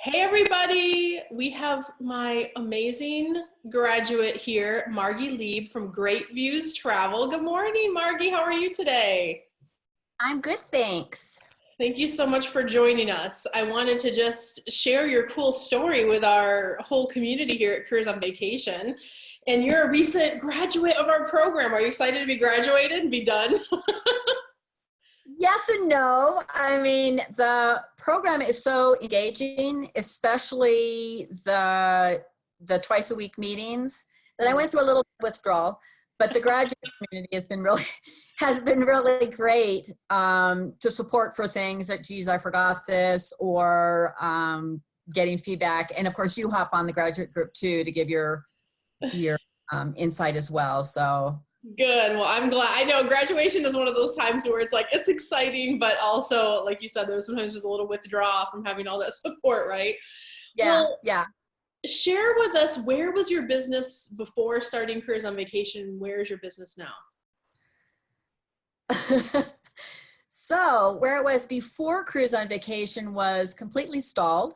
Hey everybody, we have my amazing graduate here, Margie Lieb from Great Views Travel. Good morning, Margie. How are you today? I'm good, thanks. Thank you so much for joining us. I wanted to just share your cool story with our whole community here at Careers on Vacation. And you're a recent graduate of our program. Are you excited to be graduated and be done? Yes and no. I mean, the program is so engaging, especially the twice a week meetings, that I went through a little withdrawal. But the graduate community has been really great to support for things that, geez, I forgot this, or getting feedback. And of course, you hop on the graduate group too to give your insight as well. So. Good. Well, I'm glad. I know graduation is one of those times where it's like, it's exciting, but also, like you said, there's sometimes just a little withdrawal from having all that support, right? Yeah, well, yeah. Share with us, where was your business before starting Careers on Vacation? Where is your business now? So where it was before Careers on Vacation was completely stalled.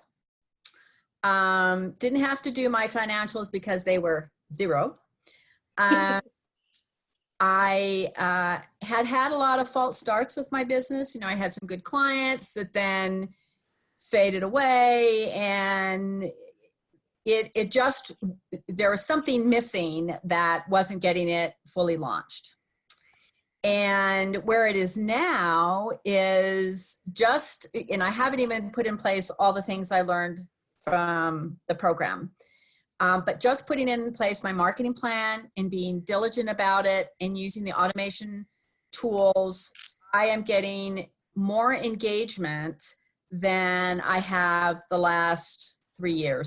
Didn't have to do my financials because they were zero. I had a lot of false starts with my business. You know, I had some good clients that then faded away, and it just, there was something missing that wasn't getting it fully launched. And where it is now is just, and I haven't even put in place all the things I learned from the program. But just putting in place my marketing plan and being diligent about it and using the automation tools, I am getting more engagement than I have the last 3 or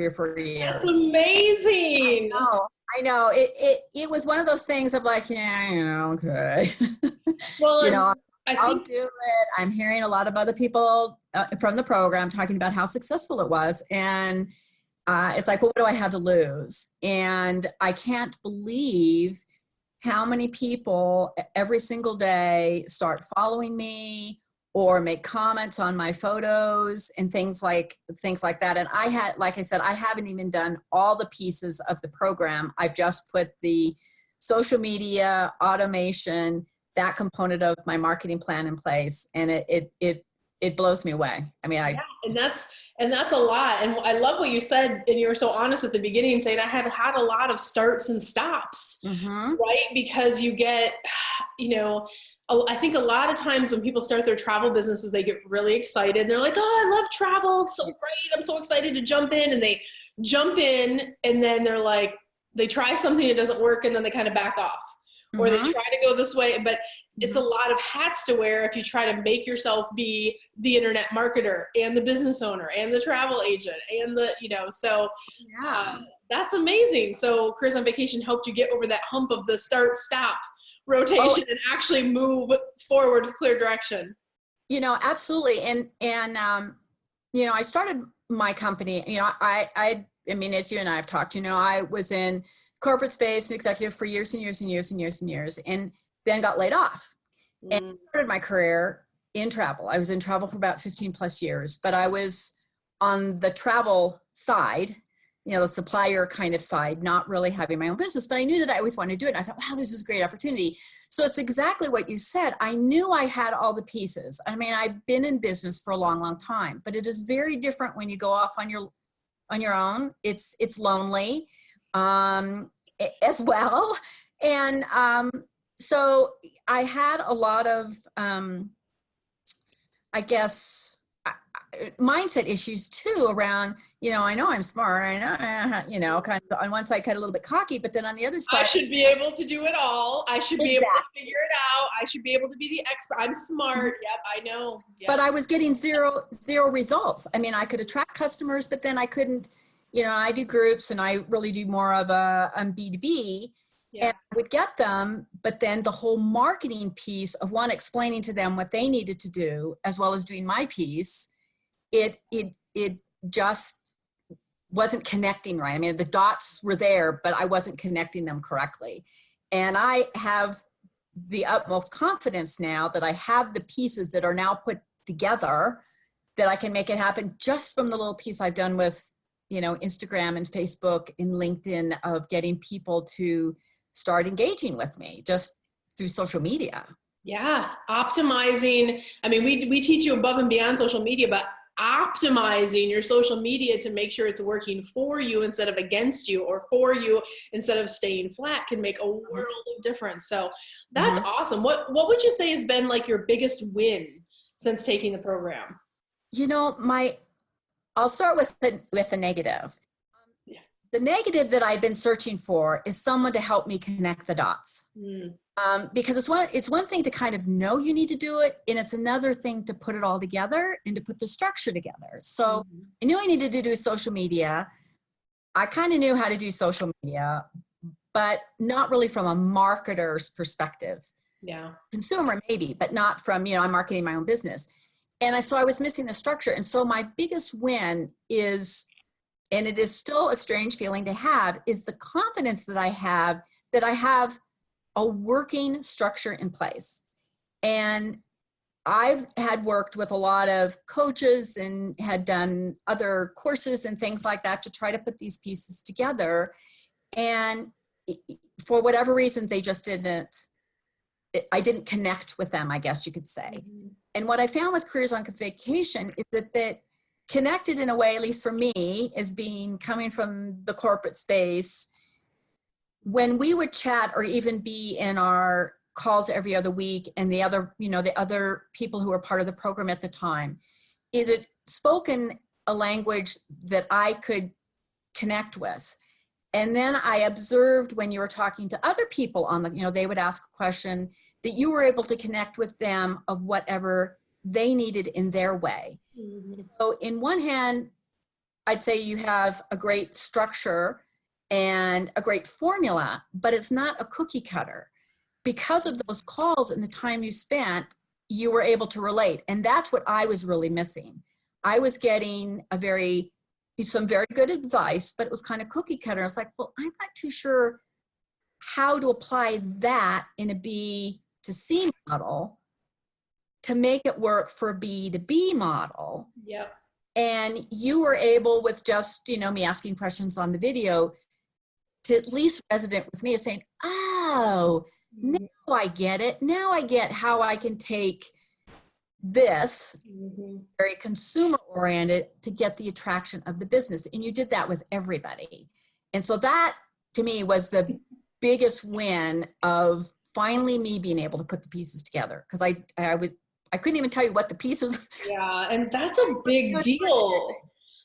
4 years. That's amazing. I know. It was one of those things of like, yeah, you know, okay. Well, you know, I'll do it. I'm hearing a lot of other people from the program talking about how successful it was. And it's like, well, what do I have to lose? And I can't believe how many people every single day start following me or make comments on my photos and things like that. And like I said, I haven't even done all the pieces of the program. I've just put the social media, automation, that component of my marketing plan in place. And it blows me away. I mean, yeah, and that's a lot. And I love what you said, and you were so honest at the beginning saying I had a lot of starts and stops, right? Because you get, you know, I think a lot of times when people start their travel businesses, they get really excited. They're like, oh, I love travel. It's so great. I'm so excited to jump in. And they jump in, and then they're like, they try something, it doesn't work, and then they kind of back off. Or they try to go this way, but it's a lot of hats to wear if you try to make yourself be the internet marketer and the business owner and the travel agent and the, you know, so that's amazing. So Careers on Vacation helped you get over that hump of the start, stop rotation and actually move forward with clear direction. You know, absolutely. And you know, I started my company, you know, I mean, as you and I have talked, you know, I was in corporate space and executive for years and years and years and years and years, and then got laid off and started my career in travel. I was in travel for about 15 plus years, but I was on the travel side, you know, the supplier kind of side, not really having my own business, but I knew that I always wanted to do it. And I thought, wow, this is a great opportunity. So it's exactly what you said. I knew I had all the pieces. I mean, I've been in business for a long, long time, but it is very different when you go off on your own. It's lonely. As well. And so I had a lot of, I guess, mindset issues too around, you know I'm smart. I know, you know, kind of on one side, kind of a little bit cocky, but then on the other side, I should be able to do it all. I should be able to figure it out. I should be able to be the expert. I'm smart. Yep, I know. Yep. But I was getting zero results. I mean, I could attract customers, but then I couldn't. You know, I do groups and I really do more of a B2B, and I would get them, but then the whole marketing piece of one, explaining to them what they needed to do, as well as doing my piece, it just wasn't connecting right. I mean, the dots were there, but I wasn't connecting them correctly. And I have the utmost confidence now that I have the pieces that are now put together that I can make it happen just from the little piece I've done with, Instagram and Facebook and LinkedIn of getting people to start engaging with me just through social media. Yeah. Optimizing. I mean, we teach you above and beyond social media, but optimizing your social media to make sure it's working for you instead of against you, or for you instead of staying flat, can make a world of difference. So that's awesome. What would you say has been like your biggest win since taking the program? I'll start with the negative. Yeah. The negative that I've been searching for is someone to help me connect the dots. Because it's one thing to kind of know you need to do it, and it's another thing to put it all together and to put the structure together. So I knew I needed to do social media. I kind of knew how to do social media, but not really from a marketer's perspective. Yeah. Consumer maybe, but not from, I'm marketing my own business. And so I was missing the structure. And so my biggest win is, and it is still a strange feeling to have, is the confidence that I have a working structure in place. And I've had worked with a lot of coaches and had done other courses and things like that to try to put these pieces together. And for whatever reason, they just I didn't connect with them, I guess you could say. And what I found with Careers on Vacation is that connected in a way, at least for me, as coming from the corporate space, when we would chat or even be in our calls every other week, and the other people who were part of the program at the time, is it spoken a language that I could connect with. And then I observed when you were talking to other people on they would ask a question, that you were able to connect with them of whatever they needed in their way. So in one hand, I'd say you have a great structure and a great formula, but it's not a cookie cutter. Because of those calls and the time you spent, you were able to relate. And that's what I was really missing. I was getting some very good advice, but it was kind of cookie cutter. I was like, well, I'm not too sure how to apply that in a B to C model to make it work for a B2B model. Yep. And you were able, with just, me asking questions on the video, to at least resonate with me, of saying, oh, now I get it. Now I get how I can take this very consumer oriented to get the attraction of the business. And you did that with everybody. And so that to me was the biggest win of finally me being able to put the pieces together. Because I couldn't even tell you what the pieces. Yeah. And that's a big deal.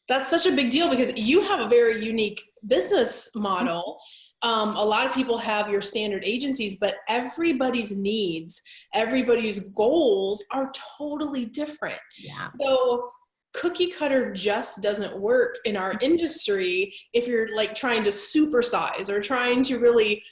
That's such a big deal because you have a very unique business model. A lot of people have your standard agencies, but everybody's needs, everybody's goals are totally different. Yeah. So cookie cutter just doesn't work in our industry if you're like trying to supersize or trying to really,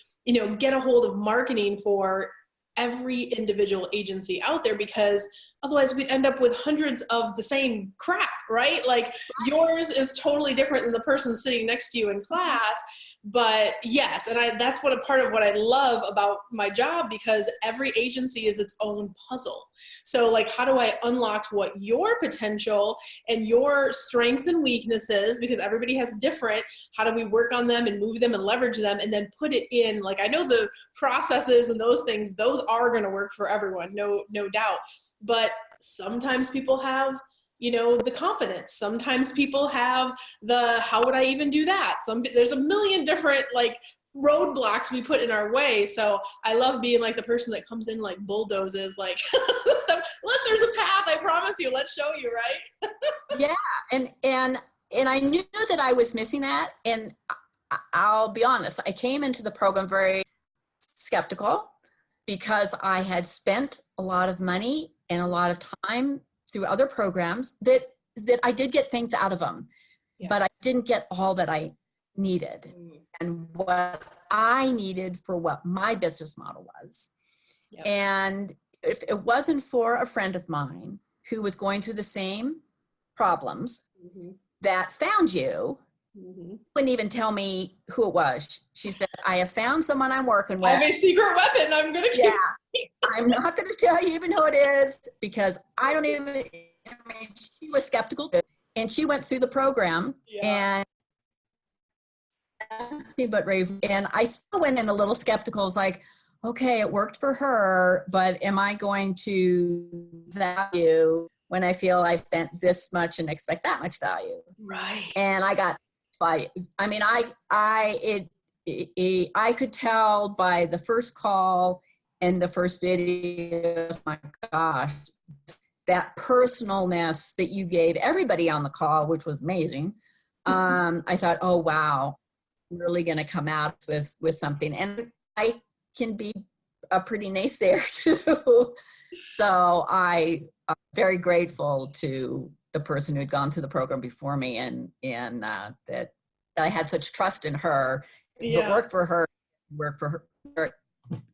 get a hold of marketing for every individual agency out there, because otherwise we'd end up with hundreds of the same crap, right? Like yours is totally different than the person sitting next to you in class. But yes, and that's what a part of what I love about my job, because every agency is its own puzzle. So like, how do I unlock what your potential and your strengths and weaknesses, because everybody has different, how do we work on them and move them and leverage them, and then put it in, like, I know the processes and those things, those are going to work for everyone, no doubt. But sometimes people have the confidence. Sometimes people have how would I even do that? There's a million different like roadblocks we put in our way. So I love being like the person that comes in like bulldozes, like, look, there's a path. I promise you. Let's show you, right? Yeah. And I knew that I was missing that. And I'll be honest, I came into the program very skeptical because I had spent a lot of money and a lot of time through other programs that I did get things out of them, but I didn't get all that I needed and what I needed for what my business model was. Yep. And if it wasn't for a friend of mine who was going through the same problems that found you, wouldn't even tell me who it was. She said, I have found someone I'm working with. I have a secret weapon. I'm going to keep. I'm not going to tell you even who it is because I don't even mean, she was skeptical too, and she went through the program and but Rave, and I still went in a little skeptical. It's like, okay, it worked for her, but am I going to value when I feel I spent this much and expect that much value? Right. And I got by. I mean, I could tell by the first call and the first video. Oh my gosh, that personalness that you gave everybody on the call, which was amazing. I thought, oh wow, I'm really going to come out with something, and I can be a pretty naysayer too. So I'm very grateful to the person who had gone through the program before me, and that I had such trust in her. It worked for her. Worked for her.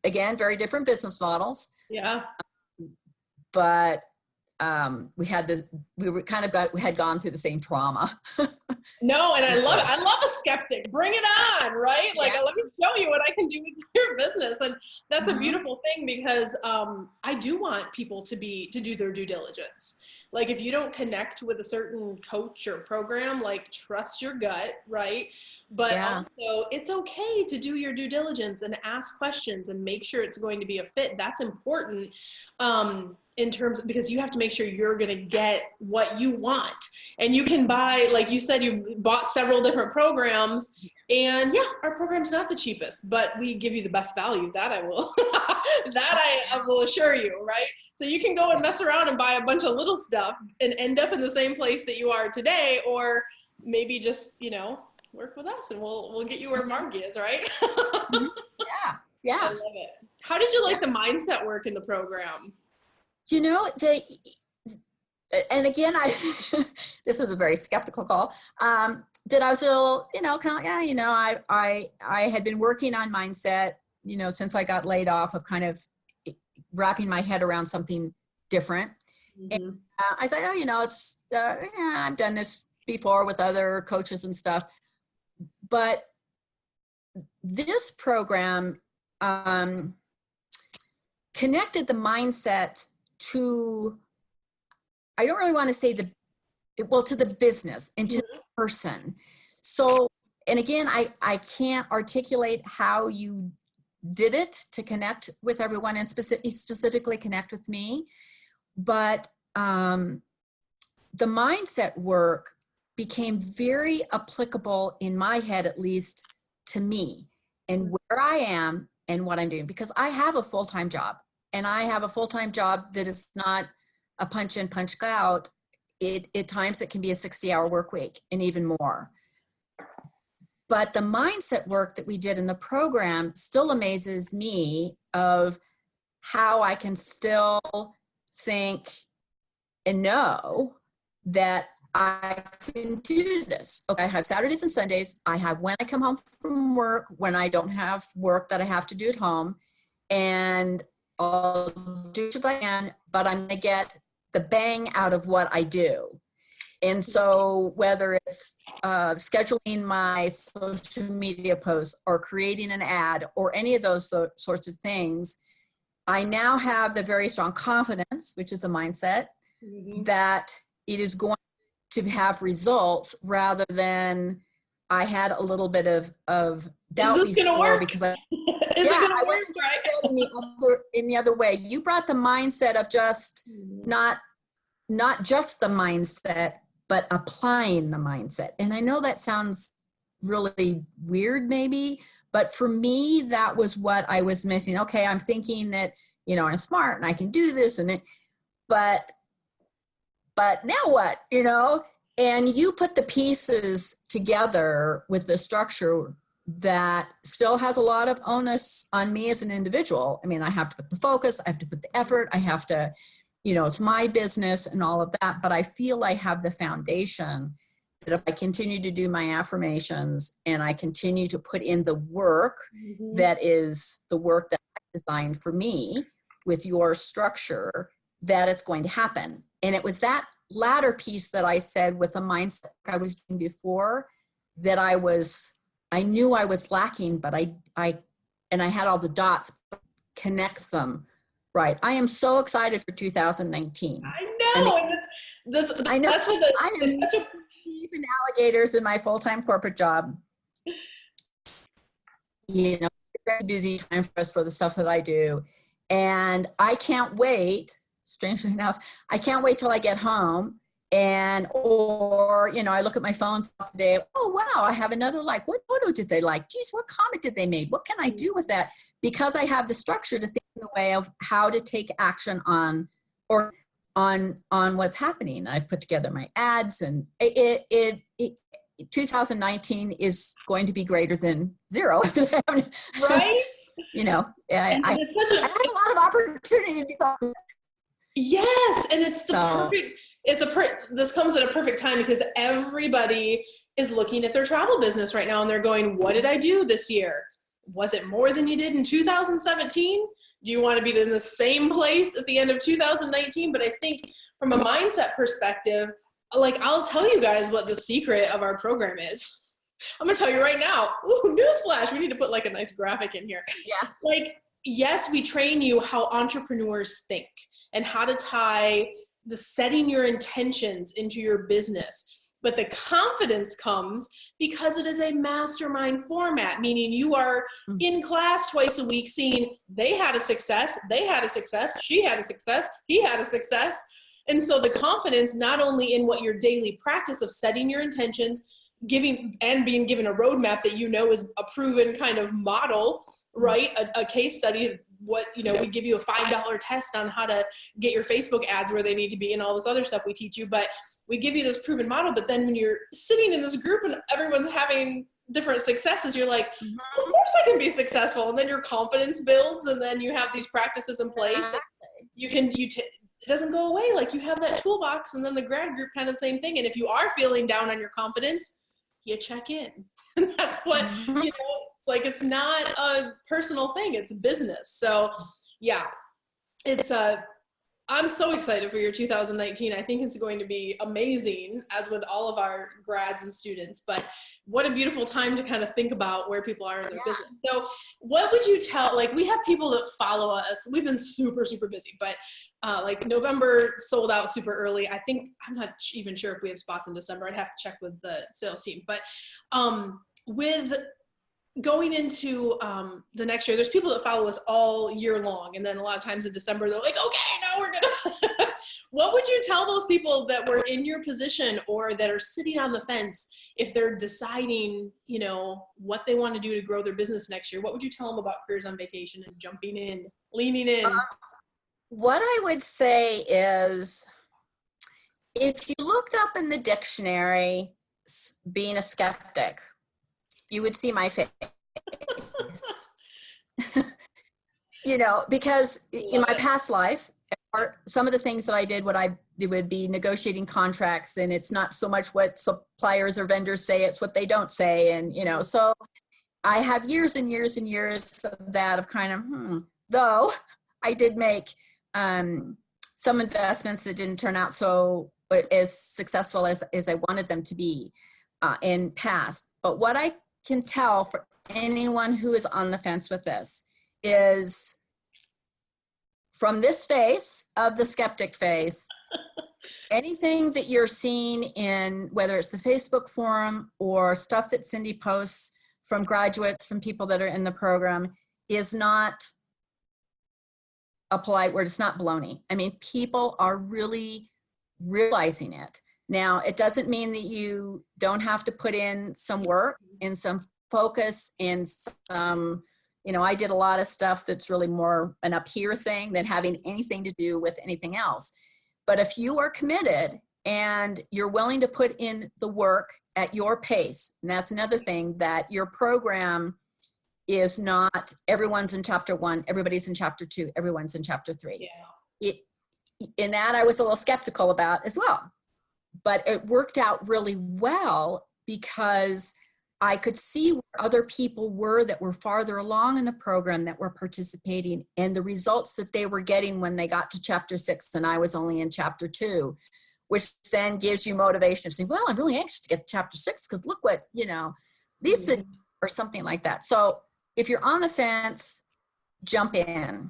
Again, very different business models. Yeah. But we had gone through the same trauma. No, and I love a skeptic. Bring it on, right? Like, let me show you what I can do with your business. And that's a beautiful thing, because I do want people to do their due diligence. Like, if you don't connect with a certain coach or program, like, trust your gut, right? But also, it's okay to do your due diligence and ask questions and make sure it's going to be a fit. That's important. In terms, because you have to make sure you're going to get what you want. And you can buy, like you said, you bought several different programs, and our program's not the cheapest, but we give you the best value. That I will, I will assure you, right? So you can go and mess around and buy a bunch of little stuff and end up in the same place that you are today, or maybe just, work with us and we'll get you where Margie is, right? Yeah. I love it. How did you like the mindset work in the program? And again, this was a very skeptical call, that I was a little, I had been working on mindset, since I got laid off, of kind of wrapping my head around something different. And I thought, it's, I've done this before with other coaches and stuff, but this program connected the mindset to, I don't really want to say to the business and to the person. So, and again, I can't articulate how you did it to connect with everyone and specifically connect with me. But the mindset work became very applicable in my head, at least to me and where I am and what I'm doing, because I have a full-time job. And I have a full-time job that is not a punch in, punch out. At times it can be a 60-hour work week and even more. But the mindset work that we did in the program still amazes me, of how I can still think and know that I can do this. Okay, I have Saturdays and Sundays. I have when I come home from work, when I don't have work that I have to do at home, and I'll do what I can, but I'm going to get the bang out of what I do. And so whether it's scheduling my social media posts or creating an ad or any of those sorts of things, I now have the very strong confidence, which is a mindset, that it is going to have results, rather than I had a little bit of doubt before, because I wasn't getting it in the other way. You brought the mindset of just not just the mindset, but applying the mindset. And I know that sounds really weird maybe, but for me, that was what I was missing. Okay, I'm thinking that, I'm smart and I can do this, but now what, and you put the pieces together with the structure that still has a lot of onus on me as an individual. I mean, I have to put the focus, I have to put the effort, I have to, it's my business and all of that, but I feel I have the foundation that if I continue to do my affirmations and I continue to put in the work that is the work that I designed for me with your structure, that it's going to happen. And it was that latter piece that I said with the mindset I was doing before that I knew I was lacking, but I had all the dots, connect them. Right. I am so excited for 2019. I know. And I know. That's what the, I am even alligators in my full-time corporate job. You know, very busy time for us for the stuff that I do. And I can't wait, strangely enough, I can't wait till I get home or, you know, I look at my phone today. Oh, wow, I have another like. What photo did they like? Geez, what comment did they make? What can I do with that? Because I have the structure to think in the way of how to take action on what's happening. I've put together my ads, and 2019 is going to be greater than zero. Right? You know, I have a lot of opportunity to do that. Yes, and it's the perfect. This comes at a perfect time because everybody is looking at their travel business right now and they're going, what did I do this year? Was it more than you did in 2017? Do you want to be in the same place at the end of 2019? But I think from a mindset perspective, like, I'll tell you guys what the secret of our program is. I'm going to tell you right now. Ooh, newsflash. We need to put like a nice graphic in here. Yeah. Like, yes, we train you how entrepreneurs think and how to tie the setting your intentions into your business. But the confidence comes because it is a mastermind format, meaning you are in class twice a week seeing they had a success, she had a success, he had a success. And so the confidence, not only in what your daily practice of setting your intentions, being given a roadmap that you know is a proven kind of model, right? A case study. We give you a $5 test on how to get your Facebook ads where they need to be and all this other stuff we teach you. But we give you this proven model. But then when you're sitting in this group and everyone's having different successes, you're like, of course I can be successful. And then your confidence builds, and then you have these practices in place. It doesn't go away. Like, you have that toolbox, and then the grad group kind of the same thing. And if you are feeling down on your confidence, you check in. And that's what, it's like, it's not a personal thing, it's business. So yeah, I'm so excited for your 2019. I think it's going to be amazing, as with all of our grads and students, but what a beautiful time to kind of think about where people are in their business. So what would you tell, like, we have people that follow us. We've been super, super busy, but like November sold out super early. I think, I'm not even sure if we have spots in December. I'd have to check with the sales team, but with going into the next year, there's people that follow us all year long. And then a lot of times in December, they're like, okay, now we're gonna, what would you tell those people that were in your position or that are sitting on the fence if they're deciding, what they want to do to grow their business next year? What would you tell them about careers on vacation and jumping in, leaning in? What I would say is, if you looked up in the dictionary, being a skeptic, you would see my face. Because in my past life, some of the things that I did, would be negotiating contracts, and it's not so much what suppliers or vendors say, it's what they don't say. And, so I have years and years and years of that, of kind of, though I did make some investments that didn't turn out so as successful as I wanted them to be in past. But what I can tell for anyone who is on the fence with this is, from this face of the skeptic face, anything that you're seeing in, whether it's the Facebook forum or stuff that Cyndi posts from graduates, from people that are in the program, is not a polite word. It's not baloney. I mean, people are really realizing it. Now, it doesn't mean that you don't have to put in some work and some focus and some, I did a lot of stuff that's really more an up here thing than having anything to do with anything else. But if you are committed and you're willing to put in the work at your pace, and that's another thing, that your program is not everyone's in chapter 1, everybody's in chapter 2, everyone's in chapter 3. Yeah. In that I was a little skeptical about as well. But it worked out really well because I could see where other people were that were farther along in the program that were participating, and the results that they were getting when they got to chapter 6 and I was only in chapter 2, which then gives you motivation of saying, well, I'm really anxious to get to chapter 6 because look what, Lisa, or something like that. So if you're on the fence, jump in.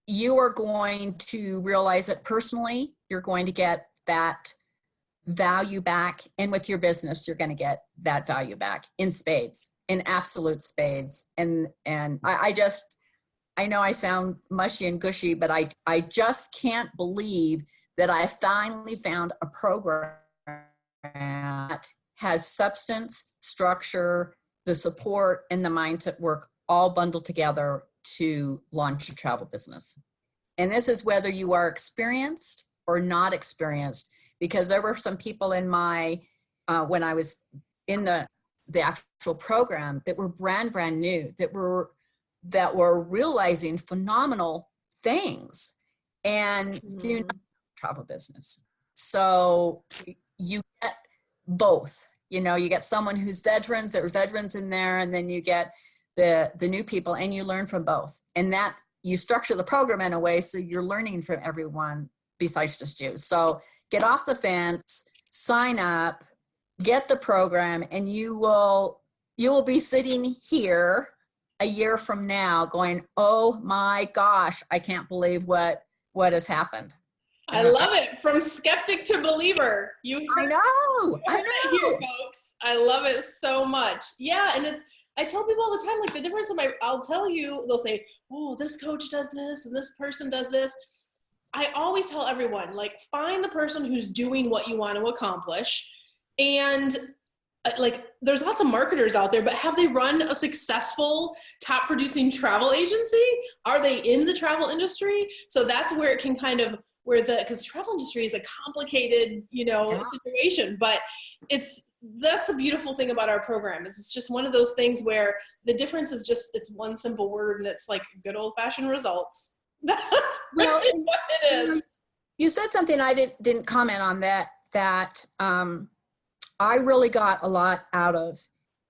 You are going to realize that personally, you're going to get that value back. And with your business, you're going to get that value back in spades, in absolute spades. And I know I sound mushy and gushy, but I just can't believe that I finally found a program that has substance, structure, the support, and the mindset work all bundled together to launch a travel business. And this is whether you are experienced or not experienced, because there were some people in my, when I was in the actual program, that were brand new, that were realizing phenomenal things and do not travel business. So you get both, you get someone who's veterans, there are veterans in there, and then you get the new people, and you learn from both. And that you structure the program in a way so you're learning from everyone besides just you. So get off the fence, sign up, get the program, and you will be sitting here a year from now going, oh my gosh, I can't believe what has happened. I love it. From skeptic to believer. I know. Here, folks. I love it so much. Yeah. And I tell people all the time, like the difference I'll tell you, they'll say, oh, this coach does this and this person does this. I always tell everyone, like, find the person who's doing what you want to accomplish. And like, there's lots of marketers out there, but have they run a successful top producing travel agency? Are they in the travel industry? So that's where it can kind of, because travel industry is a complicated, situation, but that's a beautiful thing about our program is it's just one of those things where the difference is just, it's one simple word, and it's like good old fashioned results. That's really what it is. You said something I didn't comment on that I really got a lot out of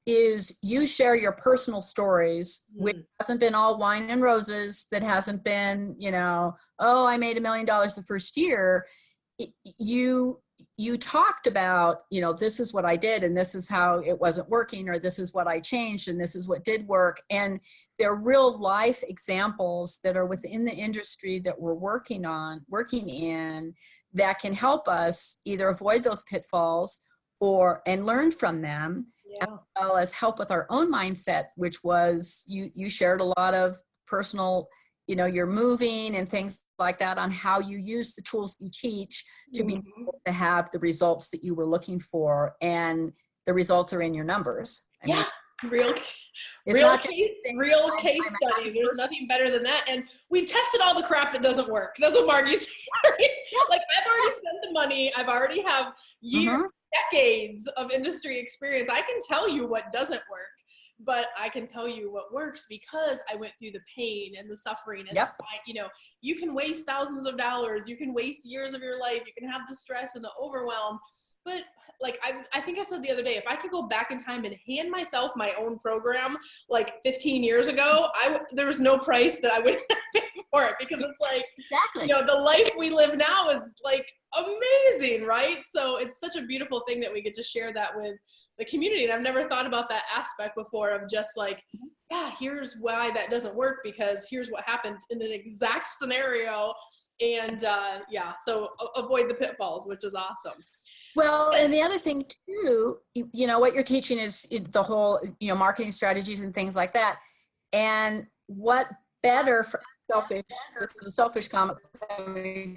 is you share your personal stories, which hasn't been all wine and roses, that hasn't been, oh, I made $1 million the first year. You talked about, this is what I did, and this is how it wasn't working, or this is what I changed, and this is what did work. And they're real life examples that are within the industry that we're working in, that can help us either avoid those pitfalls and learn from them, as well as help with our own mindset, which was you shared a lot of personal, you're moving and things like that, on how you use the tools you teach to be able to have the results that you were looking for, and the results are in your numbers. I mean, real case studies. There's nothing better than that. And we've tested all the crap that doesn't work. That's what Margie's saying. Like, I've already spent the money. I've already have decades of industry experience. I can tell you what doesn't work, but I can tell you what works because I went through the pain and the suffering. And you can waste thousands of dollars. You can waste years of your life. You can have the stress and the overwhelm. But like, I think I said the other day, if I could go back in time and hand myself my own program like 15 years ago, there was no price that I would pay for it, because it's like, the life we live now is like amazing, right? So it's such a beautiful thing that we get to share that with the community. And I've never thought about that aspect before, of just like, here's why that doesn't work, because here's what happened in an exact scenario. And so avoid the pitfalls, which is awesome. Well, and the other thing too, what you're teaching is the whole, marketing strategies and things like that. And what better for selfish comment for me,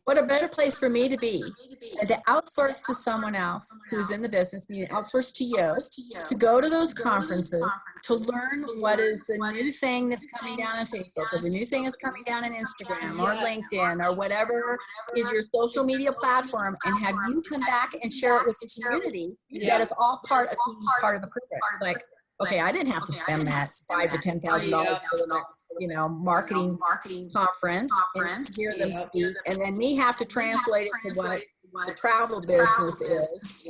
what a better place for me to be than to outsource to someone else who's in the business, meaning outsource to you, to go to those conferences, to learn what is the new thing that's coming down on Facebook, or the new thing that's coming down on Instagram or LinkedIn or whatever is your social media platform, and have you come back and share it with the community. That is all part of the project. Like, okay, I didn't have to spend that $5,000 to $10,000 for marketing conference and hear them speak, and then me have to translate it to what the travel business is.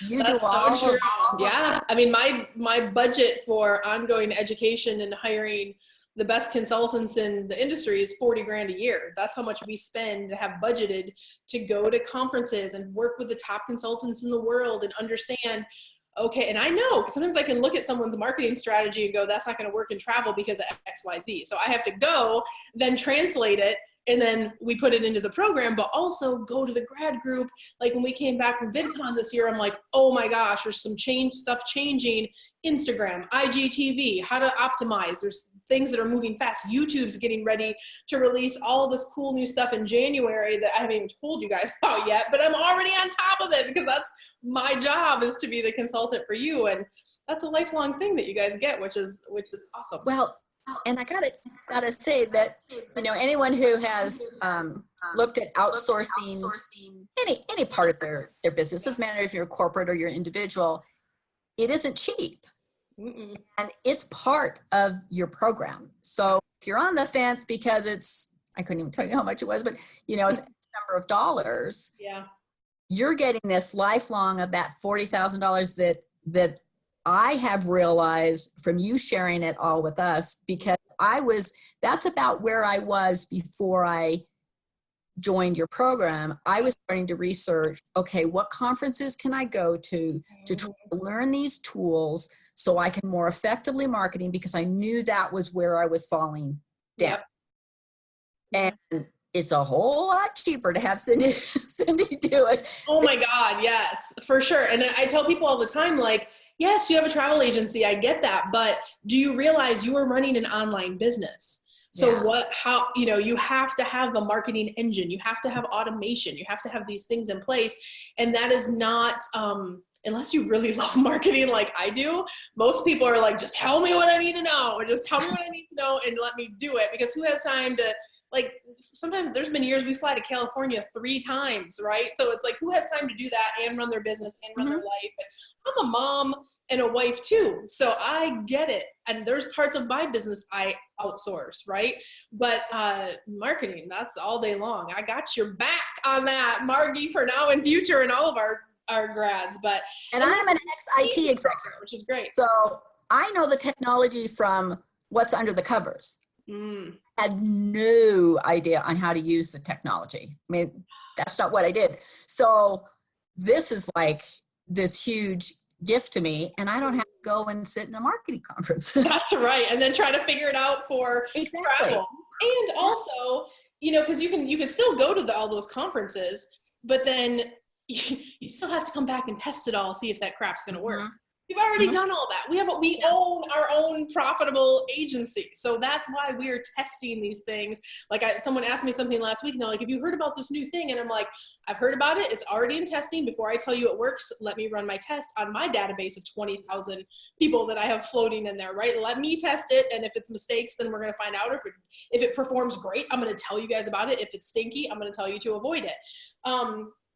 You do all. So true. Yeah, I mean, my budget for ongoing education and hiring the best consultants in the industry is $40,000 a year. That's how much we spend to have budgeted to go to conferences and work with the top consultants in the world and understand, okay, and I know, because sometimes I can look at someone's marketing strategy and go, that's not going to work in travel because of XYZ. So I have to go, then translate it, and then we put it into the program, but also go to the grad group. Like when we came back from VidCon this year, I'm like, oh my gosh, there's some stuff changing. Instagram, IGTV, how to optimize. There's things that are moving fast. YouTube's getting ready to release all this cool new stuff in January that I haven't even told you guys about yet, but I'm already on top of it because that's my job, is to be the consultant for you. And that's a lifelong thing that you guys get, which is awesome. Well, and I gotta say that, you know, anyone who has looked at outsourcing any part of their business, doesn't matter if you're a corporate or you're individual, it isn't cheap. Mm-mm. And it's part of your program. So if you're on the fence because I couldn't even tell you how much it was, but you know, it's a number of dollars. Yeah. You're getting this lifelong of that $40,000 that I have realized from you sharing it all with us, because that's about where I was before I joined your program. I was starting to research, okay, what conferences can I go to try to learn these tools so I can more effectively marketing, because I knew that was where I was falling down. Yep. And it's a whole lot cheaper to have Cyndi do it. Oh my God, yes, for sure. And I tell people all the time, like, yes, you have a travel agency, I get that, but do you realize you are running an online business? So you have to have a marketing engine, you have to have automation, you have to have these things in place. And that is not, unless you really love marketing like I do, most people are like, just tell me what I need to know, or just tell me what I need to know and let me do it. Because who has time to, like, sometimes there's been years we fly to California 3 times, right? So it's like, who has time to do that and run their business and run their life? And I'm a mom and a wife too, so I get it. And there's parts of my business I outsource, right? But marketing, that's all day long. I got your back on that, Margie, for now and future, and all of our grads. And I'm an ex-IT executive, which is great. So I know the technology from what's under the covers. Had no idea on how to use the technology. I mean, that's not what I did. So this is like this huge gift to me, and I don't have to go and sit in a marketing conference. That's right. And then try to figure it out for travel. And also, you know, because you can still go to all those conferences, but then you still have to come back and test it all, see if that crap's going to work. We've already done all that. We own our own profitable agency. So that's why we're testing these things. Like someone asked me something last week and they're like, have you heard about this new thing? And I'm like, I've heard about it. It's already in testing. Before I tell you it works, let me run my test on my database of 20,000 people that I have floating in there, right? Let me test it. And if it's mistakes, then we're going to find out. If it performs great, I'm going to tell you guys about it. If it's stinky, I'm going to tell you to avoid it.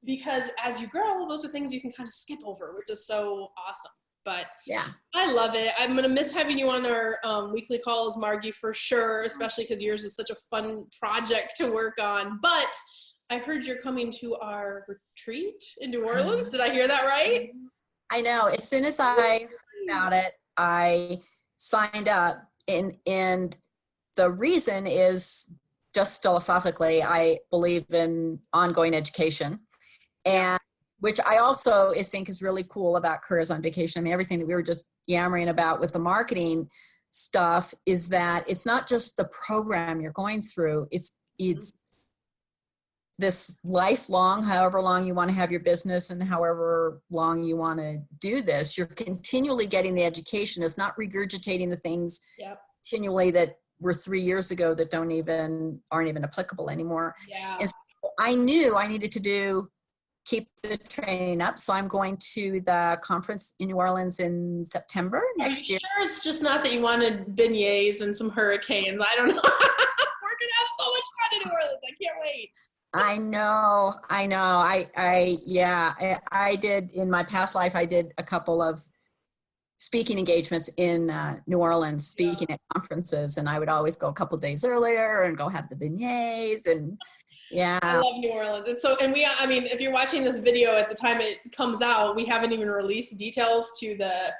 Because as you grow, those are things you can kind of skip over, which is so awesome. But yeah, I love it. I'm going to miss having you on our weekly calls, Margie, for sure, especially because yours was such a fun project to work on. But I heard you're coming to our retreat in New Orleans. Did I hear that right? I know. As soon as I heard about it, I signed up. And the reason is just philosophically, I believe in ongoing education. And which I also think is really cool about Careers on Vacation. I mean, everything that we were just yammering about with the marketing stuff is that it's not just the program you're going through. It's this lifelong, however long you want to have your business and however long you want to do this, you're continually getting the education. It's not regurgitating the things continually that were 3 years ago that aren't even applicable anymore. Yeah. And so I knew I needed to keep the training up. So I'm going to the conference in New Orleans in September next year. Sure, it's just not that you wanted beignets and some hurricanes. I don't know. We're going to have so much fun in New Orleans. I can't wait. I know. I did in my past life, I did a couple of speaking engagements in New Orleans, speaking at conferences. And I would always go a couple days earlier and go have the beignets and yeah. I love New Orleans. And I mean, if you're watching this video at the time it comes out, we haven't even released details to the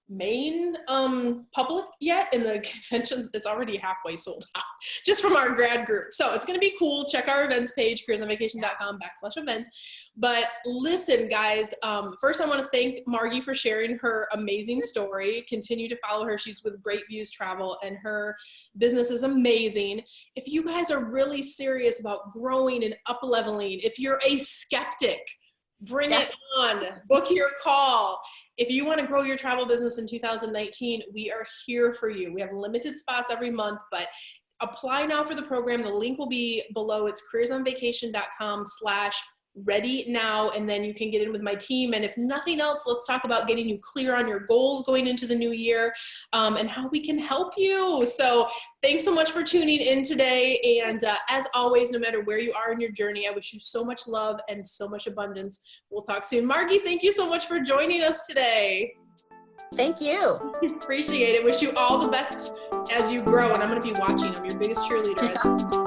main public yet, and the conventions, it's already halfway sold out just from our grad group. So it's going to be cool. Check our events page, careersonvacation.com/events. But listen, guys, first I want to thank Margie for sharing her amazing story. Continue to follow her. She's with Great Views Travel, and her business is amazing. If you guys are really serious about growing and up-leveling, if you're a skeptic, bring it on. Book your call. If you want to grow your travel business in 2019, we are here for you. We have limited spots every month, but apply now for the program. The link will be below. It's careersonvacation.com/ready now, and then you can get in with my team. And if nothing else, let's talk about getting you clear on your goals going into the new year, and how we can help you. So thanks so much for tuning in today. And as always, no matter where you are in your journey, I wish you so much love and so much abundance. We'll talk soon. Margie, thank you so much for joining us today. Thank you. Appreciate it. Wish you all the best as you grow. And I'm going to be watching. I'm your biggest cheerleader.